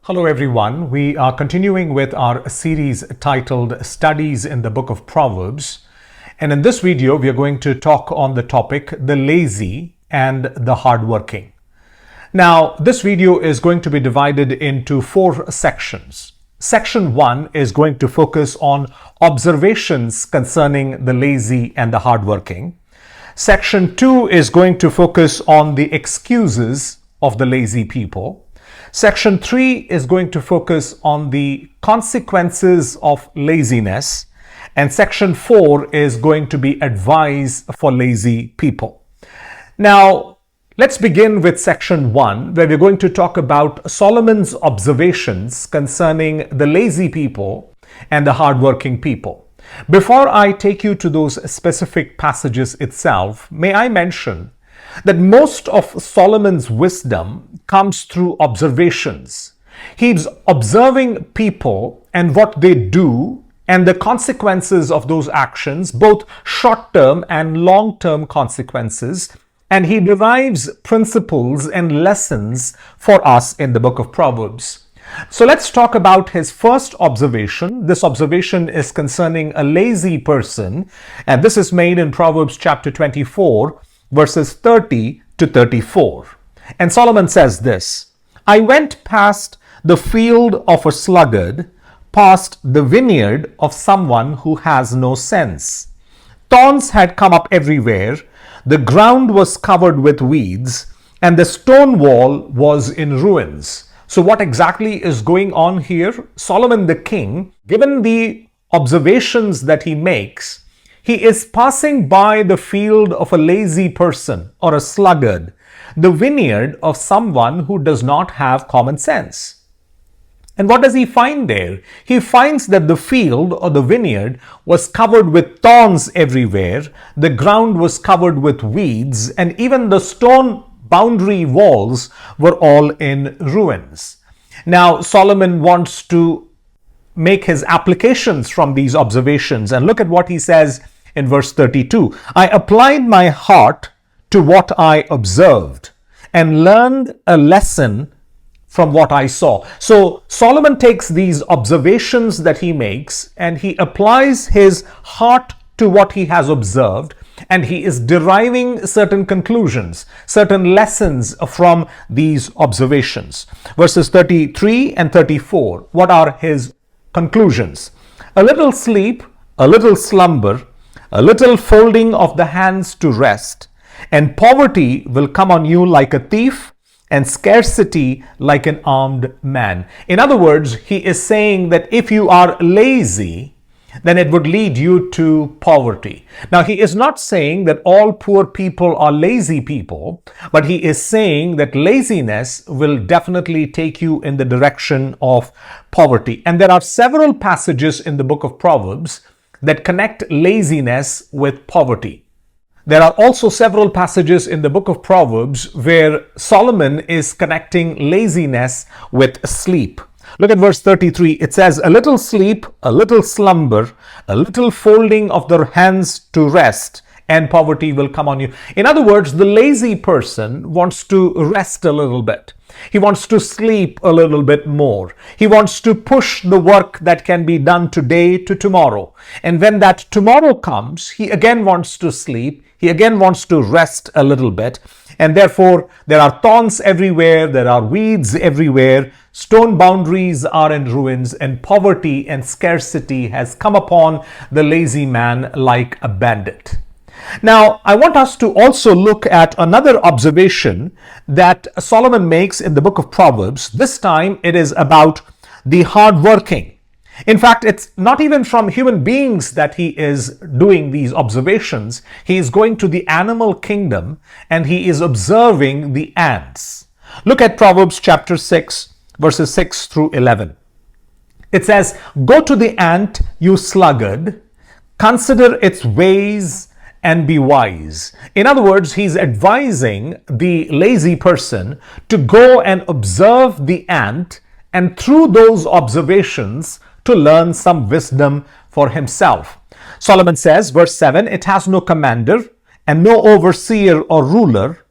Hello everyone. We are continuing with our series titled Studies in the Book of Proverbs. And in this video, we are going to talk on the topic, the lazy and the hardworking. Now, this video is going to be divided into 4 sections. Section 1 is going to focus on observations concerning the lazy and the hardworking. Section 2 is going to focus on the excuses of the lazy people. Section 3 is going to focus on the consequences of laziness, and Section 4 is going to be advice for lazy people. Now, let's begin with Section 1, where we're going to talk about Solomon's observations concerning the lazy people and the hardworking people. Before I take you to those specific passages itself, may I mention that most of Solomon's wisdom comes through observations. He's observing people and what they do and the consequences of those actions, both short-term and long-term consequences, and he derives principles and lessons for us in the book of Proverbs. So let's talk about his first observation. This observation is concerning a lazy person, and this is made in Proverbs chapter 24, verses 30 to 34. And Solomon says this, I went past the field of a sluggard, past the vineyard of someone who has no sense. Thorns had come up everywhere, the ground was covered with weeds, and the stone wall was in ruins. So what exactly is going on here? Solomon the king, given the observations that he makes, he is passing by the field of a lazy person or a sluggard, the vineyard of someone who does not have common sense. And what does he find there? He finds that the field or the vineyard was covered with thorns everywhere, the ground was covered with weeds, and even the stone boundary walls were all in ruins. Now, Solomon wants to make his applications from these observations, and look at what he says in verse 32. I applied my heart to what I observed and learned a lesson from what I saw. So Solomon takes these observations that he makes and he applies his heart to what he has observed, and he is deriving certain conclusions, certain lessons from these observations. Verses 33 and 34, what are his conclusions? A little sleep, a little slumber, a little folding of the hands to rest, and poverty will come on you like a thief, and scarcity like an armed man. In other words, he is saying that if you are lazy, then it would lead you to poverty. Now, he is not saying that all poor people are lazy people, but he is saying that laziness will definitely take you in the direction of poverty. And there are several passages in the book of Proverbs that connect laziness with poverty. There are also several passages in the book of Proverbs where Solomon is connecting laziness with sleep. Look at verse 33. It says, a little sleep, a little slumber, a little folding of the hands to rest, and poverty will come on you. In other words, the lazy person wants to rest a little bit. He wants to sleep a little bit more. He wants to push the work that can be done today to tomorrow. And when that tomorrow comes, he again wants to sleep. He again wants to rest a little bit. And therefore, there are thorns everywhere. There are weeds everywhere. Stone boundaries are in ruins, and poverty and scarcity has come upon the lazy man like a bandit. Now, I want us to also look at another observation that Solomon makes in the book of Proverbs. This time it is about the hardworking. In fact, it's not even from human beings that he is doing these observations. He is going to the animal kingdom and he is observing the ants. Look at Proverbs chapter 6, verses 6 through 11. It says, go to the ant, you sluggard, consider its ways and be wise. In other words, he's advising the lazy person to go and observe the ant, and through those observations to learn some wisdom for himself. Solomon says, verse 7, it has no commander and no overseer or ruler,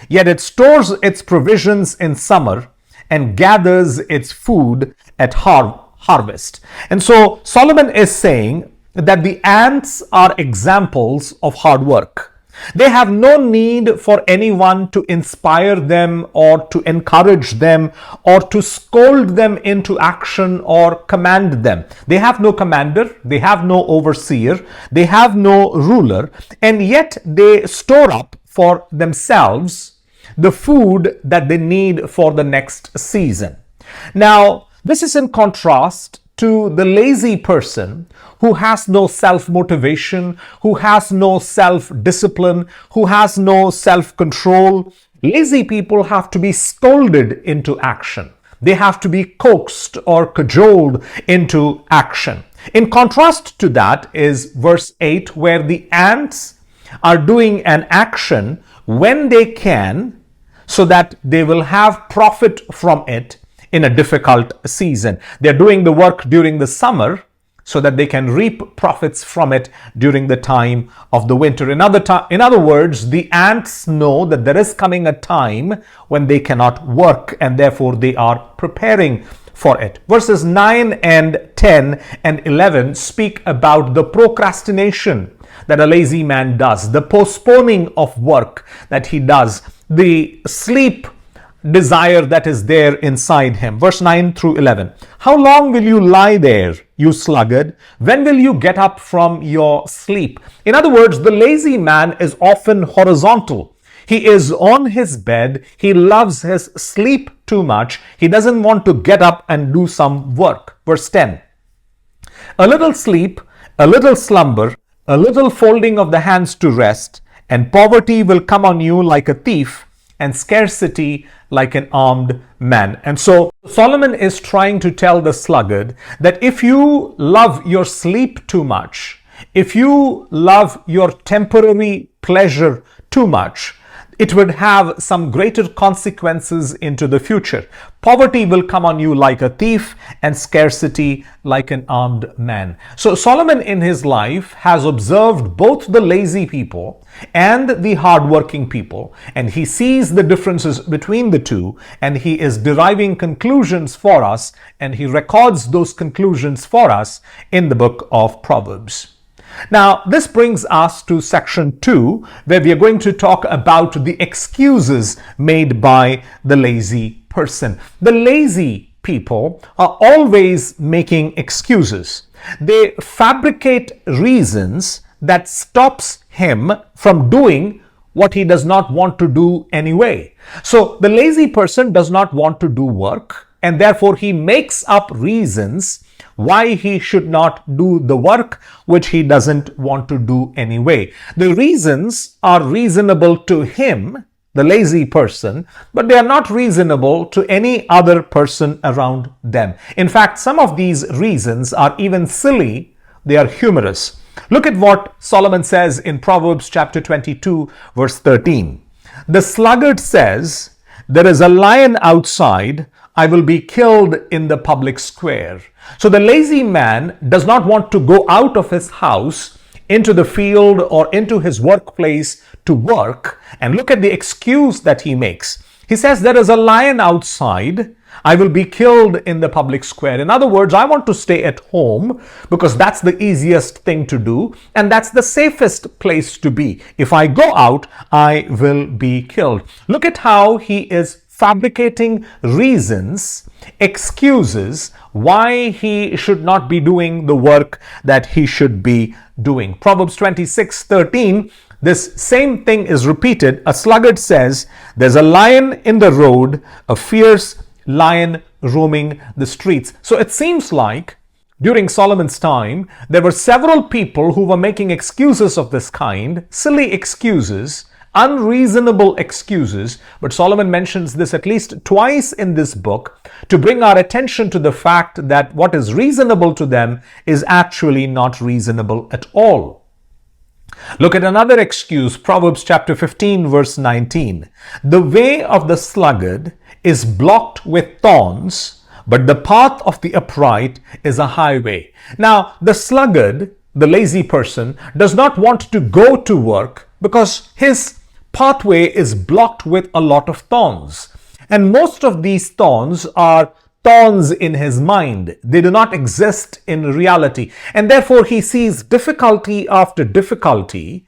yet it stores its provisions in summer and gathers its food at harvest. And so Solomon is saying that the ants are examples of hard work. They have no need for anyone to inspire them or to encourage them or to scold them into action or command them. They have no commander, they have no overseer, they have no ruler, and yet they store up for themselves the food that they need for the next season. Now, this is in contrast to the lazy person who has no self-motivation, who has no self-discipline, who has no self-control. Lazy people have to be scolded into action. They have to be coaxed or cajoled into action. In contrast to that is verse 8, where the ants are doing an action when they can so that they will have profit from it in a difficult season. They're doing the work during the summer so that they can reap profits from it during the time of the winter. In other words, the ants know that there is coming a time when they cannot work, and therefore they are preparing for it. Verses 9 and 10 and 11 speak about the procrastination that a lazy man does, the postponing of work that he does, the sleep desire that is there inside him. Verse 9 through 11. How long will you lie there, you sluggard? When will you get up from your sleep? In other words, the lazy man is often horizontal. He is on his bed. He loves his sleep too much. He doesn't want to get up and do some work. Verse 10. A little sleep, a little slumber, a little folding of the hands to rest, and poverty will come on you like a thief, and scarcity like an armed man. And so Solomon is trying to tell the sluggard that if you love your sleep too much, if you love your temporary pleasure too much, it would have some greater consequences into the future. Poverty will come on you like a thief, and scarcity like an armed man. So Solomon in his life has observed both the lazy people and the hardworking people, and he sees the differences between the two, and he is deriving conclusions for us, and he records those conclusions for us in the book of Proverbs. Now, this brings us to section 2, where we are going to talk about the excuses made by the lazy person. The lazy people are always making excuses. They fabricate reasons that stops him from doing what he does not want to do anyway. So the lazy person does not want to do work, and therefore he makes up reasons why he should not do the work which he doesn't want to do anyway. The reasons are reasonable to him, the lazy person, but they are not reasonable to any other person around them. In fact, some of these reasons are even silly. They are humorous. Look at what Solomon says in Proverbs chapter 22, verse 13. The sluggard says, "There is a lion outside. I will be killed in the public square." So the lazy man does not want to go out of his house into the field or into his workplace to work. And look at the excuse that he makes. He says, "There is a lion outside. I will be killed in the public square." In other words, I want to stay at home because that's the easiest thing to do and that's the safest place to be. If I go out, I will be killed. Look at how he is fabricating reasons, excuses why he should not be doing the work that he should be doing. Proverbs 26:13, this same thing is repeated. A sluggard says, "There's a lion in the road, a fierce lion roaming the streets." So it seems like during Solomon's time, there were several people who were making excuses of this kind, silly excuses, unreasonable excuses, but Solomon mentions this at least twice in this book to bring our attention to the fact that what is reasonable to them is actually not reasonable at all. Look at another excuse, Proverbs chapter 15, verse 19. "The way of the sluggard is blocked with thorns, but the path of the upright is a highway." Now, the sluggard, the lazy person, does not want to go to work because his pathway is blocked with a lot of thorns. And most of these thorns are thorns in his mind. They do not exist in reality. And therefore, he sees difficulty after difficulty.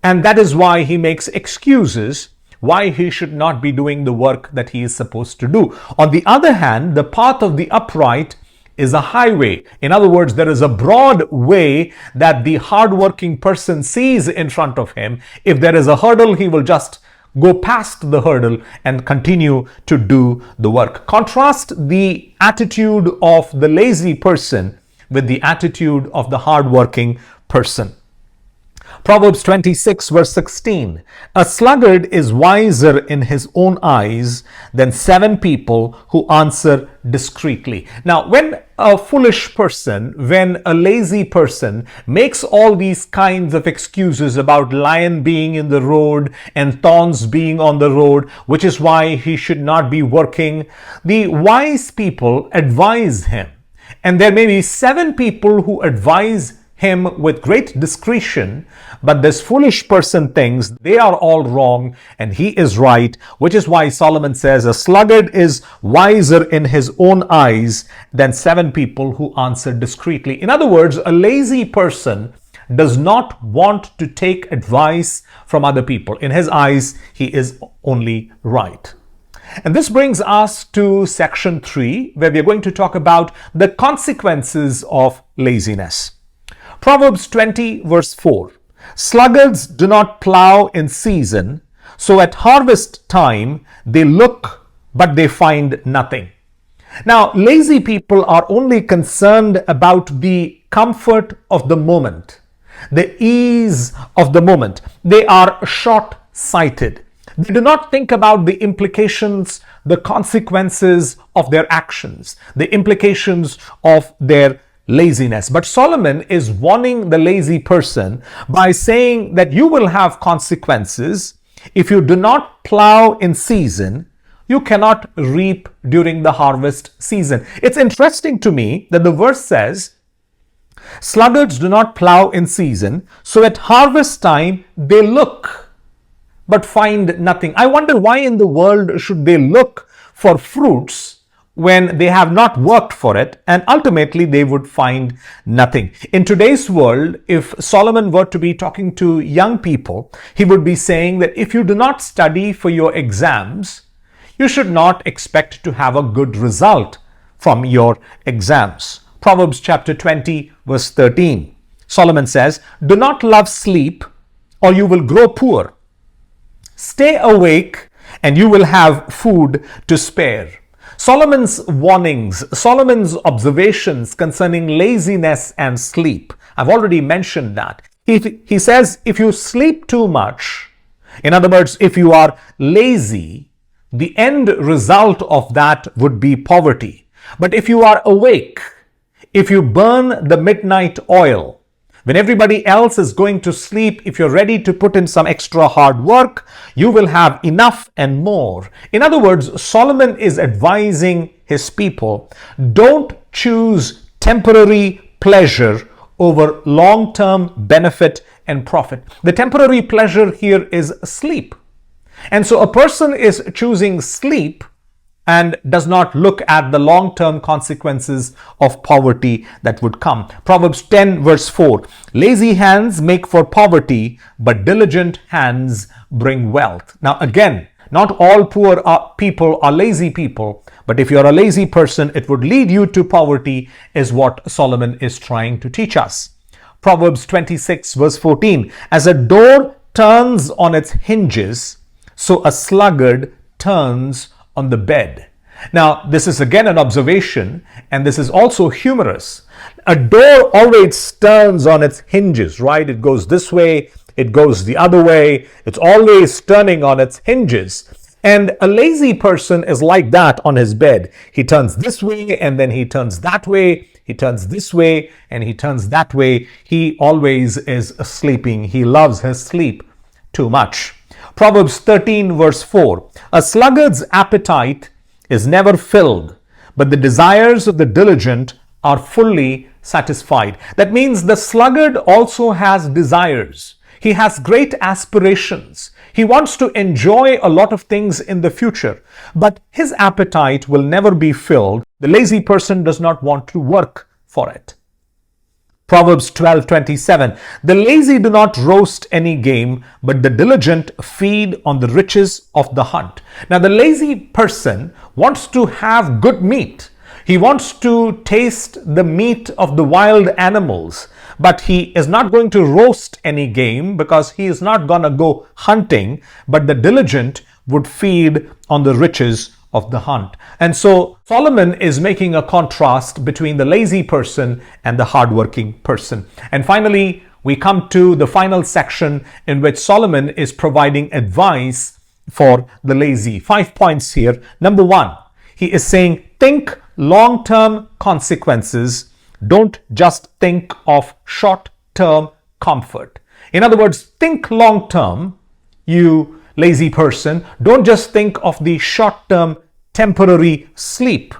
And that is why he makes excuses why he should not be doing the work that he is supposed to do. On the other hand, the path of the upright is a highway. In other words, there is a broad way that the hardworking person sees in front of him. If there is a hurdle, he will just go past the hurdle and continue to do the work. Contrast the attitude of the lazy person with the attitude of the hardworking person. Proverbs 26 verse 16. A sluggard is wiser in his own eyes than 7 people who answer discreetly. Now, when a foolish person, when a lazy person makes all these kinds of excuses about lion being in the road and thorns being on the road, which is why he should not be working, the wise people advise him. And there may be 7 people who advise him with great discretion, but this foolish person thinks they are all wrong and he is right, which is why Solomon says a sluggard is wiser in his own eyes than 7 people who answer discreetly. In other words, a lazy person does not want to take advice from other people. In his eyes, he is only right. And this brings us to section 3, where we are going to talk about the consequences of laziness. Proverbs 20 verse 4. Sluggards do not plow in season, so at harvest time they look, but they find nothing. Now, lazy people are only concerned about the comfort of the moment, the ease of the moment. They are short-sighted. They do not think about the implications, the consequences of their actions, the implications of their laziness. But Solomon is warning the lazy person by saying that you will have consequences if you do not plow in season. You cannot reap during the harvest season. It's interesting to me that the verse says, sluggards do not plow in season, so at harvest time they look, but find nothing. I wonder why in the world should they look for fruits when they have not worked for it, and ultimately they would find nothing. In today's world, if Solomon were to be talking to young people, he would be saying that if you do not study for your exams, you should not expect to have a good result from your exams. Proverbs chapter 20 verse 13. Solomon says, do not love sleep or you will grow poor. Stay awake and you will have food to spare. Solomon's warnings, Solomon's observations concerning laziness and sleep, I've already mentioned that. He says, if you sleep too much, in other words, if you are lazy, the end result of that would be poverty. But if you are awake, if you burn the midnight oil, when everybody else is going to sleep, if you're ready to put in some extra hard work, you will have enough and more. In other words, Solomon is advising his people, don't choose temporary pleasure over long-term benefit and profit. The temporary pleasure here is sleep. And so a person is choosing sleep and does not look at the long-term consequences of poverty that would come. Proverbs 10 verse 4. Lazy hands make for poverty, but diligent hands bring wealth. Now again, not all poor people are lazy people, but if you're a lazy person, it would lead you to poverty, is what Solomon is trying to teach us. Proverbs 26 verse 14. As a door turns on its hinges, so a sluggard turns on the bed. Now, this is again an observation, and this is also humorous. A door always turns on its hinges, right? It goes this way, it goes the other way. It's always turning on its hinges. And a lazy person is like that on his bed. He turns this way, and then he turns that way. He turns this way, and he turns that way. He always is sleeping. He loves his sleep too much. Proverbs 13 verse 4. A sluggard's appetite is never filled, but the desires of the diligent are fully satisfied. That means the sluggard also has desires. He has great aspirations. He wants to enjoy a lot of things in the future, but his appetite will never be filled. The lazy person does not want to work for it. Proverbs 12:27. The lazy do not roast any game, but the diligent feed on the riches of the hunt. Now, the lazy person wants to have good meat. He wants to taste the meat of the wild animals, but he is not going to roast any game because he is not going to go hunting, but the diligent would feed on the riches of the hunt. And so Solomon is making a contrast between the lazy person and the hardworking person. And finally, we come to the final section in which Solomon is providing advice for the lazy. 5 points here. Number 1, he is saying, think long-term consequences. Don't just think of short-term comfort. In other words, think long-term, you lazy person. Don't just think of the short-term temporary sleep.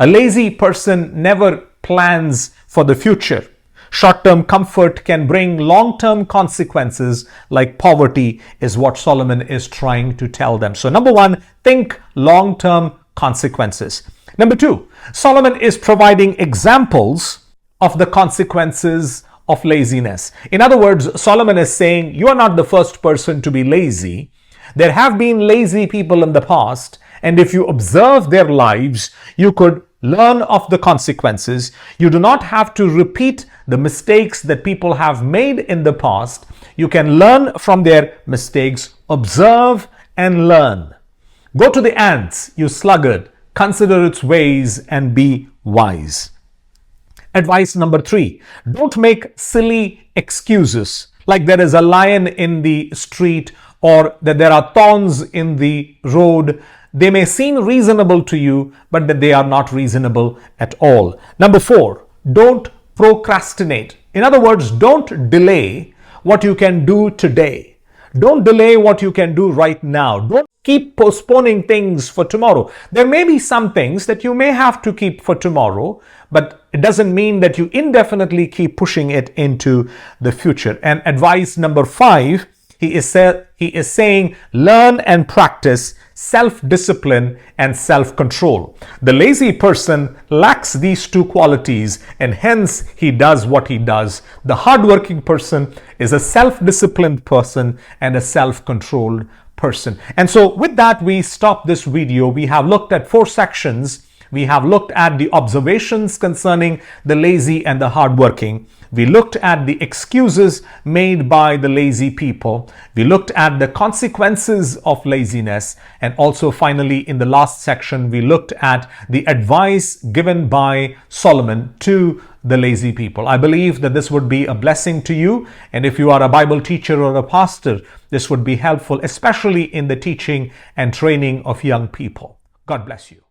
A lazy person never plans for the future. Short-term comfort can bring long-term consequences like poverty, is what Solomon is trying to tell them. So number 1, think long-term consequences. Number 2, Solomon is providing examples of the consequences of laziness. In other words, Solomon is saying, you are not the first person to be lazy. There have been lazy people in the past, and if you observe their lives, you could learn of the consequences. You do not have to repeat the mistakes that people have made in the past. You can learn from their mistakes, observe and learn. Go to the ants, you sluggard, consider its ways and be wise. Advice number 3, don't make silly excuses like there is a lion in the street or that there are thorns in the road. They may seem reasonable to you, but that they are not reasonable at all. Number 4, don't procrastinate. In other words, don't delay what you can do today. Don't delay what you can do right now. Don't keep postponing things for tomorrow. There may be some things that you may have to keep for tomorrow, but it doesn't mean that you indefinitely keep pushing it into the future. And advice number 5, he is saying, learn and practice self-discipline and self-control. The lazy person lacks these 2 qualities, and hence he does what he does. The hardworking person is a self-disciplined person and a self-controlled person. And so with that, we stop this video. We have looked at 4 sections. We have looked at the observations concerning the lazy and the hardworking. We looked at the excuses made by the lazy people. We looked at the consequences of laziness. And also finally, in the last section, we looked at the advice given by Solomon to the lazy people. I believe that this would be a blessing to you. And if you are a Bible teacher or a pastor, this would be helpful, especially in the teaching and training of young people. God bless you.